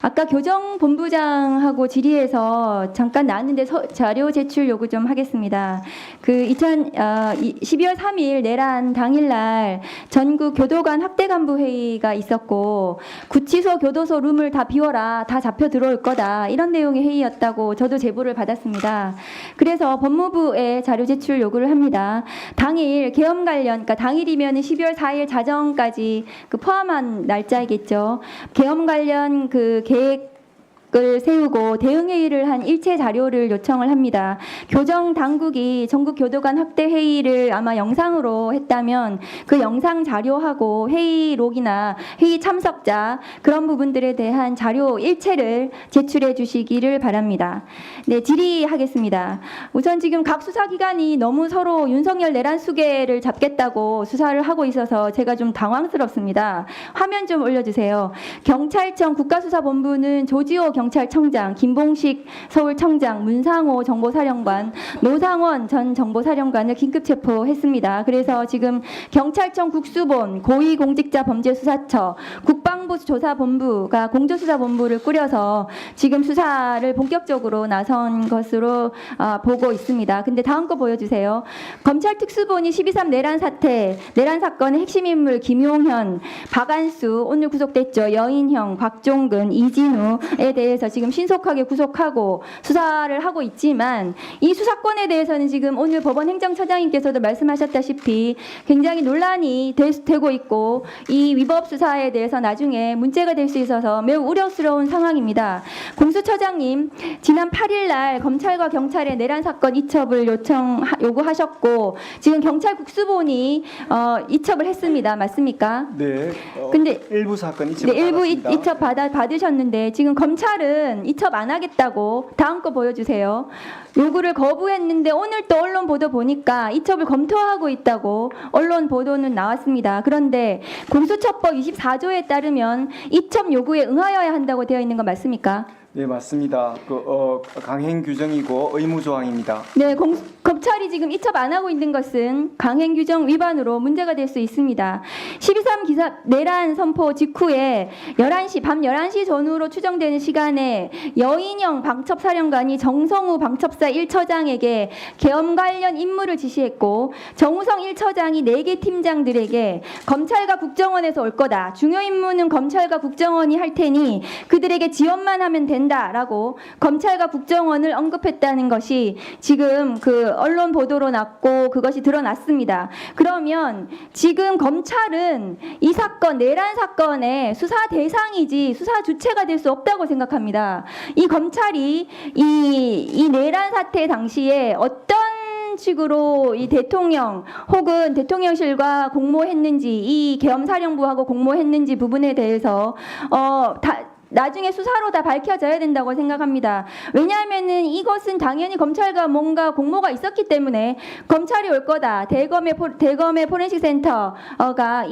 아까 교정본부장하고 질의해서 잠깐 나왔는데 자료 제출 요구 좀 하겠습니다. 12월 3일 내란 당일날 전국 교도관 학대간부 회의가 있었고 구치소 교도소 룸을 다 비워라, 다 잡혀 들어올 거다, 이런 내용의 회의였다고 저도 제보를 받았습니다. 그래서 법무부에 자료 제출 요구를 합니다. 당일 계엄 관련, 그러니까 당일이면 12월 4일 자정까지 포함한 날짜이겠죠. 계엄 관련 계획을 세우고 대응회의를 한 일체 자료를 요청을 합니다. 교정 당국이 전국 교도관 학대 회의를 아마 영상으로 했다면 그 영상 자료하고 회의록이나 회의 참석자 그런 부분들에 대한 자료 일체를 제출해 주시기를 바랍니다. 네, 질의하겠습니다. 우선 지금 각 수사기관이 너무 서로 윤석열 내란 수계를 잡겠다고 수사를 하고 있어서 제가 좀 당황스럽습니다. 화면 좀 올려주세요. 경찰청 국가수사본부는 조지호 경찰청장, 김봉식 서울청장, 문상호 정보사령관, 노상원 전 정보사령관을 긴급 체포했습니다. 그래서 지금 경찰청 국수본, 고위공직자범죄수사처, 국방부 조사본부가 공조수사본부를 꾸려서 지금 수사를 본격적으로 나선 것으로 보고 있습니다. 근데 다음 거 보여주세요. 검찰 특수본이 12.3 내란 사건의 핵심 인물 김용현, 박안수 오늘 구속됐죠. 여인형, 박종근, 이진우에 대해서 지금 신속하게 구속하고 수사를 하고 있지만 이 수사권에 대해서는 지금 오늘 법원 행정처장님께서도 말씀하셨다시피 굉장히 논란이 되고 있고 이 위법 수사에 대해서 나중에 문제가 될 수 있어서 매우 우려스러운 상황입니다. 공수처장님 지난 8일 날 검찰과 경찰의 내란 사건 이첩을 요구하셨고 지금 경찰 국수본이 이첩을 했습니다. 맞습니까? 네. 근데 일부 사건 이첩 네, 일부 받았습니다. 이첩 받으셨는데 지금 검찰은 이첩 안 하겠다고 다음 거 보여주세요. 요구를 거부했는데 오늘 또 언론 보도 보니까 이첩을 검토하고 있다고 언론 보도는 나왔습니다. 그런데 공수처법 24조에 따르면 이첩 요구에 응하여야 한다고 되어 있는 거 맞습니까? 네, 맞습니다. 강행 규정이고 의무 조항입니다. 네, 검찰이 지금 이첩 안 하고 있는 것은 강행 규정 위반으로 문제가 될 수 있습니다. 12.3 기사 내란 선포 직후에 밤 11시 전후로 추정되는 시간에 여인영 방첩사령관이 정성우 방첩사 1처장에게 계엄 관련 임무를 지시했고 정우성 1처장이 4개 팀장들에게 검찰과 국정원에서 올 거다. 중요 임무는 검찰과 국정원이 할 테니 그들에게 지원만 하면 된다라고 검찰과 국정원을 언급했다는 것이 지금 언론 보도로 났고 그것이 드러났습니다. 그러면 지금 검찰은 이 사건, 내란 사건의 수사 대상이지 수사 주체가 될 수 없다고 생각합니다. 이 검찰이 이 내란 사태 당시에 어떤 식으로 이 대통령 혹은 대통령실과 공모했는지 이 계엄사령부하고 공모했는지 부분에 대해서 나중에 수사로 다 밝혀져야 된다고 생각합니다. 왜냐하면은 이것은 당연히 검찰과 뭔가 공모가 있었기 때문에 검찰이 올 거다. 대검의 포렌식 센터가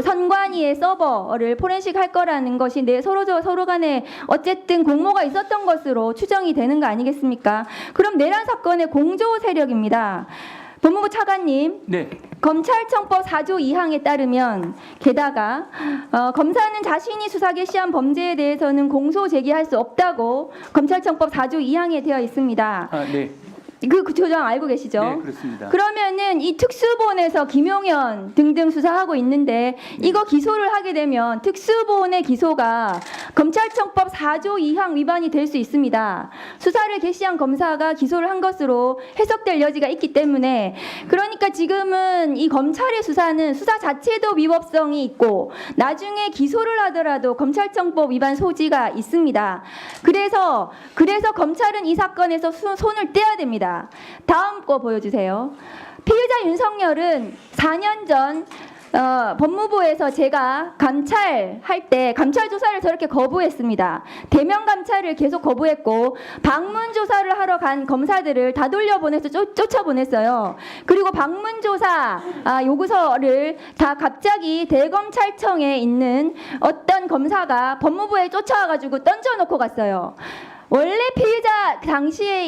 선관위의 서버를 포렌식 할 거라는 것이 서로 간에 어쨌든 공모가 있었던 것으로 추정이 되는 거 아니겠습니까? 그럼 내란 사건의 공조 세력입니다. 법무부 차관님, 네. 검찰청법 4조 2항에 따르면 게다가 검사는 자신이 수사 개시한 범죄에 대해서는 공소 제기할 수 없다고 검찰청법 4조 2항에 되어 있습니다. 네. 그 조정 알고 계시죠? 네, 그렇습니다. 그러면은 이 특수본에서 김용현 등등 수사하고 있는데 이거 기소를 하게 되면 특수본의 기소가 검찰청법 4조 2항 위반이 될 수 있습니다. 수사를 개시한 검사가 기소를 한 것으로 해석될 여지가 있기 때문에 그러니까 지금은 이 검찰의 수사는 수사 자체도 위법성이 있고 나중에 기소를 하더라도 검찰청법 위반 소지가 있습니다. 그래서 검찰은 이 사건에서 손을 떼야 됩니다. 다음 거 보여주세요. 피의자 윤석열은 4년 전 법무부에서 제가 감찰할 때 감찰 조사를 저렇게 거부했습니다. 대면 감찰을 계속 거부했고 방문 조사를 하러 간 검사들을 다 돌려보내서 쫓아보냈어요. 그리고 방문 조사 요구서를 다 갑자기 대검찰청에 있는 어떤 검사가 법무부에 쫓아와가지고 던져놓고 갔어요. 원래 피의자 당시에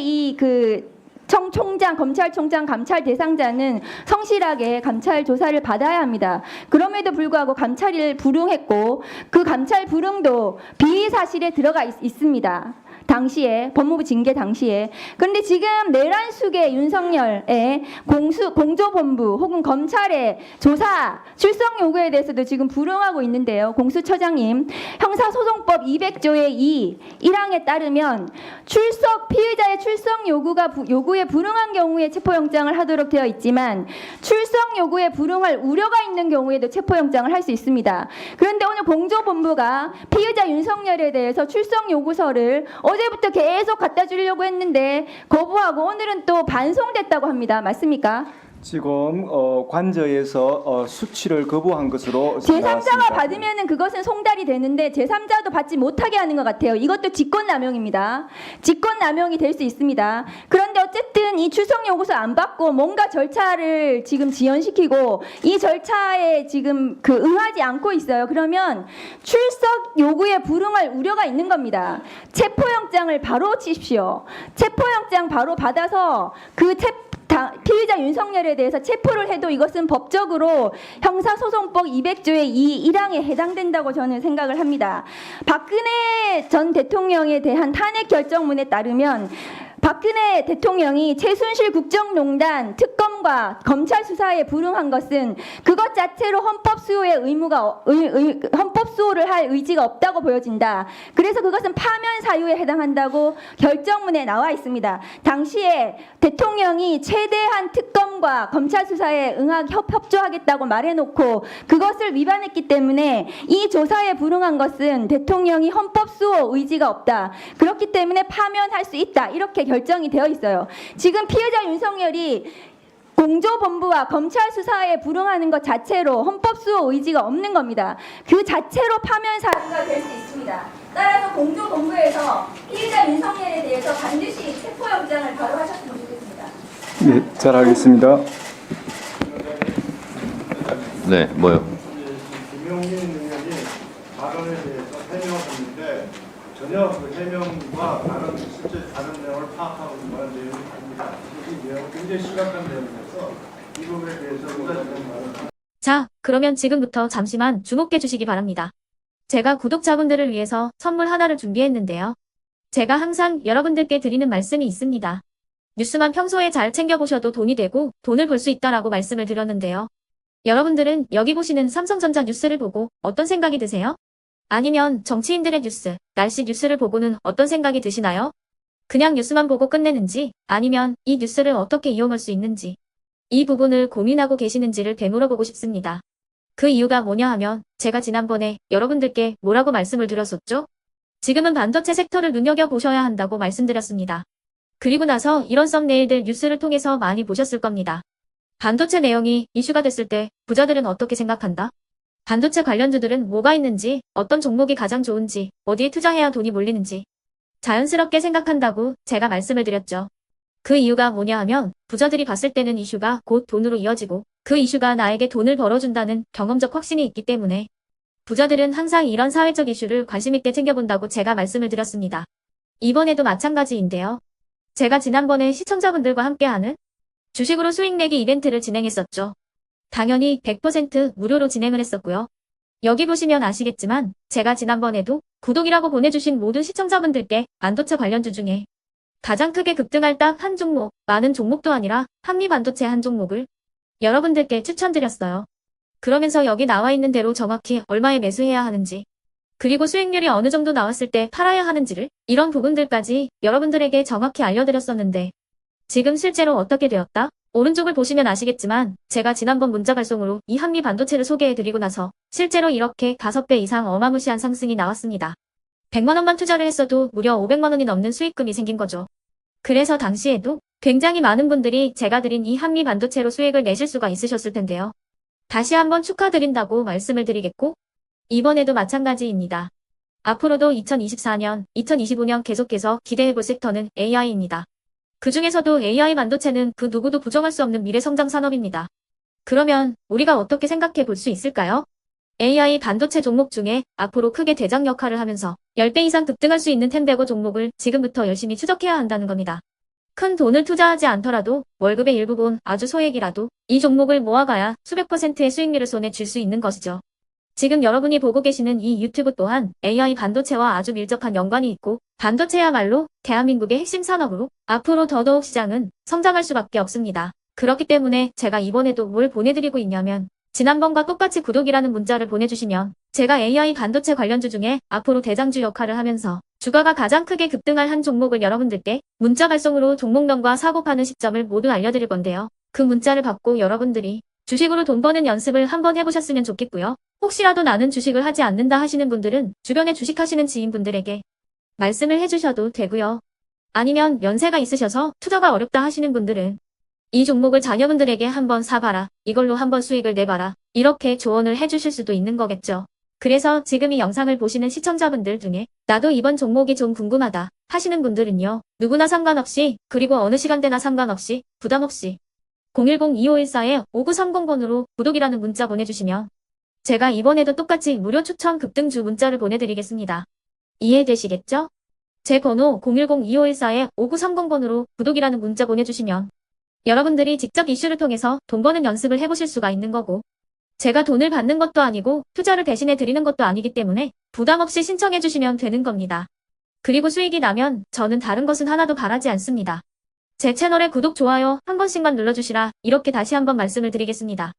총장, 검찰총장, 감찰 대상자는 성실하게 감찰 조사를 받아야 합니다. 그럼에도 불구하고 감찰을 불응했고 그 감찰 불응도 비의 사실에 들어가 있습니다. 당시에 법무부 징계 당시에. 그런데 지금 내란숙의 윤석열의 공조본부 혹은 검찰의 조사 출석 요구에 대해서도 지금 불응하고 있는데요. 공수처장님, 형사소송법 200조의 1항에 따르면 피의자의 출석 요구에 불응한 경우에 체포영장을 하도록 되어 있지만 출석 요구에 불응할 우려가 있는 경우에도 체포영장을 할 수 있습니다. 그런데 오늘 공조본부가 피의자 윤석열에 대해서 출석 요구서를 어제부터 계속 갖다 주려고 했는데 거부하고 오늘은 또 반송됐다고 합니다. 맞습니까? 지금 관저에서 수치를 거부한 것으로 제3자가 나왔습니다. 받으면은 그것은 송달이 되는데 제3자도 받지 못하게 하는 것 같아요. 이것도 직권남용입니다. 직권남용이 될 수 있습니다. 그런데 어쨌든 이 출석 요구서 안 받고 뭔가 절차를 지금 지연시키고 이 절차에 지금 응하지 않고 있어요. 그러면 출석 요구에 불응할 우려가 있는 겁니다. 체포영장을 바로 치십시오. 체포영장 바로 받아서 피의자 윤석열에 대해서 체포를 해도 이것은 법적으로 형사소송법 200조의 1항에 해당된다고 저는 생각을 합니다. 박근혜 전 대통령에 대한 탄핵 결정문에 따르면 박근혜 대통령이 최순실 국정농단 특검과 검찰 수사에 불응한 것은 그것 자체로 헌법 수호를 할 의지가 없다고 보여진다. 그래서 그것은 파면 사유에 해당한다고 결정문에 나와 있습니다. 당시에 대통령이 최대한 특검과 검찰 수사에 협조하겠다고 말해놓고 그것을 위반했기 때문에 이 조사에 불응한 것은 대통령이 헌법 수호 의지가 없다. 그렇기 때문에 파면할 수 있다. 이렇게 결정이 되어 있어요. 지금 피해자 윤석열이 공조본부와 검찰 수사에 불응하는 것 자체로 헌법 수호 의지가 없는 겁니다. 그 자체로 파면 사유가 될 수 있습니다. 따라서 공조본부에서 피해자 윤석열에 대해서 반드시 체포영장을 발부하셨으면 좋겠습니다. 네, 잘 알겠습니다. 네, 뭐요? 김용민 의원이 발언에 대해서 해명했는데 전혀 그 해명과 실제 다른 내용을 파악하고 있는 내용이 아닙니다. 이 내용 굉장히 심각한 내용이라서 이 부분에 대해서 의사진행을 자, 그러면 지금부터 잠시만 주목해 주시기 바랍니다. 제가 구독자분들을 위해서 선물 하나를 준비했는데요. 제가 항상 여러분들께 드리는 말씀이 있습니다. 뉴스만 평소에 잘 챙겨보셔도 돈이 되고 돈을 벌 수 있다라고 말씀을 드렸는데요. 여러분들은 여기 보시는 삼성전자 뉴스를 보고 어떤 생각이 드세요? 아니면 정치인들의 뉴스, 날씨 뉴스를 보고는 어떤 생각이 드시나요? 그냥 뉴스만 보고 끝내는지 아니면 이 뉴스를 어떻게 이용할 수 있는지 이 부분을 고민하고 계시는지를 되물어보고 싶습니다. 그 이유가 뭐냐 하면 제가 지난번에 여러분들께 뭐라고 말씀을 드렸었죠? 지금은 반도체 섹터를 눈여겨보셔야 한다고 말씀드렸습니다. 그리고 나서 이런 썸네일들 뉴스를 통해서 많이 보셨을 겁니다. 반도체 내용이 이슈가 됐을 때 부자들은 어떻게 생각한다? 반도체 관련주들은 뭐가 있는지, 어떤 종목이 가장 좋은지, 어디에 투자해야 돈이 몰리는지 자연스럽게 생각한다고 제가 말씀을 드렸죠. 그 이유가 뭐냐 하면 부자들이 봤을 때는 이슈가 곧 돈으로 이어지고 그 이슈가 나에게 돈을 벌어준다는 경험적 확신이 있기 때문에 부자들은 항상 이런 사회적 이슈를 관심있게 챙겨본다고 제가 말씀을 드렸습니다. 이번에도 마찬가지인데요. 제가 지난번에 시청자분들과 함께하는 주식으로 수익 내기 이벤트를 진행했었죠. 당연히 100% 무료로 진행을 했었고요. 여기 보시면 아시겠지만 제가 지난번에도 구독이라고 보내주신 모든 시청자분들께 반도체 관련주 중에 가장 크게 급등할 딱 한 종목, 많은 종목도 아니라 한미반도체 한 종목을 여러분들께 추천드렸어요. 그러면서 여기 나와 있는 대로 정확히 얼마에 매수해야 하는지 그리고 수익률이 어느 정도 나왔을 때 팔아야 하는지를 이런 부분들까지 여러분들에게 정확히 알려드렸었는데 지금 실제로 어떻게 되었다? 오른쪽을 보시면 아시겠지만 제가 지난번 문자 발송으로 이 한미 반도체를 소개해드리고 나서 실제로 이렇게 5배 이상 어마무시한 상승이 나왔습니다. 100만 원만 투자를 했어도 무려 500만 원이 넘는 수익금이 생긴 거죠. 그래서 당시에도 굉장히 많은 분들이 제가 드린 이 한미 반도체로 수익을 내실 수가 있으셨을 텐데요. 다시 한번 축하드린다고 말씀을 드리겠고 이번에도 마찬가지입니다. 앞으로도 2024년, 2025년 계속해서 기대해볼 섹터는 AI입니다. 그 중에서도 AI 반도체는 그 누구도 부정할 수 없는 미래성장 산업입니다. 그러면 우리가 어떻게 생각해 볼 수 있을까요? AI 반도체 종목 중에 앞으로 크게 대장 역할을 하면서 10배 이상 급등할 수 있는 텐베고 종목을 지금부터 열심히 추적해야 한다는 겁니다. 큰 돈을 투자하지 않더라도 월급의 일부분 아주 소액이라도 이 종목을 모아가야 수백 %의 수익률을 손에 쥘 수 있는 것이죠. 지금 여러분이 보고 계시는 이 유튜브 또한 AI 반도체와 아주 밀접한 연관이 있고 반도체야말로 대한민국의 핵심 산업으로 앞으로 더더욱 시장은 성장할 수밖에 없습니다. 그렇기 때문에 제가 이번에도 뭘 보내드리고 있냐면 지난번과 똑같이 구독이라는 문자를 보내주시면 제가 AI 반도체 관련주 중에 앞으로 대장주 역할을 하면서 주가가 가장 크게 급등할 한 종목을 여러분들께 문자 발송으로 종목명과 사고 파는 시점을 모두 알려드릴 건데요. 그 문자를 받고 여러분들이 주식으로 돈 버는 연습을 한번 해보셨으면 좋겠고요. 혹시라도 나는 주식을 하지 않는다 하시는 분들은 주변에 주식하시는 지인분들에게 말씀을 해주셔도 되고요. 아니면 연세가 있으셔서 투자가 어렵다 하시는 분들은 이 종목을 자녀분들에게 한번 사봐라. 이걸로 한번 수익을 내봐라. 이렇게 조언을 해주실 수도 있는 거겠죠. 그래서 지금 이 영상을 보시는 시청자분들 중에 나도 이번 종목이 좀 궁금하다 하시는 분들은요. 누구나 상관없이 그리고 어느 시간대나 상관없이 부담 없이 010-2514-5930번으로 구독이라는 문자 보내주시면 제가 이번에도 똑같이 무료 추천 급등주 문자를 보내드리겠습니다. 이해되시겠죠? 제 번호 010-2514-5930번으로 구독이라는 문자 보내주시면 여러분들이 직접 이슈를 통해서 돈 버는 연습을 해보실 수가 있는 거고 제가 돈을 받는 것도 아니고 투자를 대신해 드리는 것도 아니기 때문에 부담 없이 신청해 주시면 되는 겁니다. 그리고 수익이 나면 저는 다른 것은 하나도 바라지 않습니다. 제 채널에 구독, 좋아요 한 번씩만 눌러주시라 이렇게 다시 한번 말씀을 드리겠습니다.